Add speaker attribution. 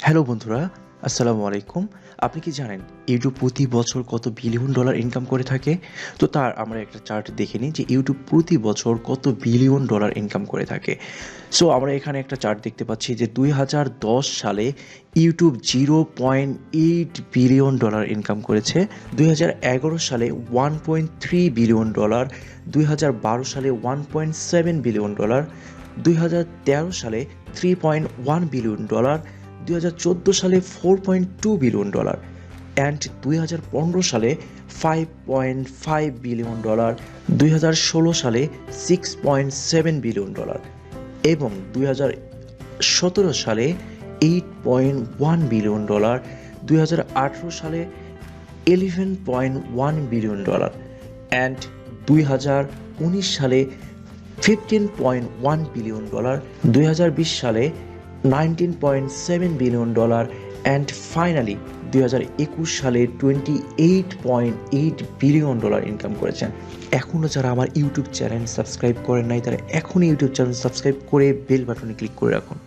Speaker 1: Hello বন্ধুরা, আসসালামু আলাইকুম। আপনি কি জানেন ইউটিউব প্রতি বছর কত বিলিয়ন ডলার ইনকাম করে থাকে? তো তার আমরা একটা চার্ট দেখে নিই যে ইউটিউব প্রতি বছর কত বিলিয়ন ডলার ইনকাম করে থাকে। সো আমরা এখানে একটা চার্ট দেখতে পাচ্ছি যে ২০১০ সালে ইউটিউব 0.8 বিলিয়ন ডলার ইনকাম করেছে, ২০১১ সালে 1.3 বিলিয়ন ডলার, ২০১২ সালে 1.7 বিলিয়ন ডলার, ২০১৩ সালে 3.1 বিলিয়ন ডলার, ২০১৪ সালে 4.2 বিলিয়ন ডলার অ্যান্ড ২০১৫ সালে 5.5 বিলিয়ন ডলার, ২০১৬ সালে 6.7 বিলিয়ন ডলার এবং ২০১৭ সালে 8.1 বিলিয়ন ডলার, ২০১৮ সালে 11.1 বিলিয়ন ডলার অ্যান্ড ২০১৯ সালে 15.1 বিলিয়ন ডলার, ২০২০ সালে 19.7 বিলিয়ন ডলার অ্যান্ড ফাইনালি ২০২১ সালে 28.8 বিলিয়ন ডলার ইনকাম করেছেন। এখনও যারা আমার ইউটিউব চ্যানেল সাবস্ক্রাইব করেন নাই তারা এখনই ইউটিউব চ্যানেল সাবস্ক্রাইব করে বেল বাটনে ক্লিক করে রাখুন।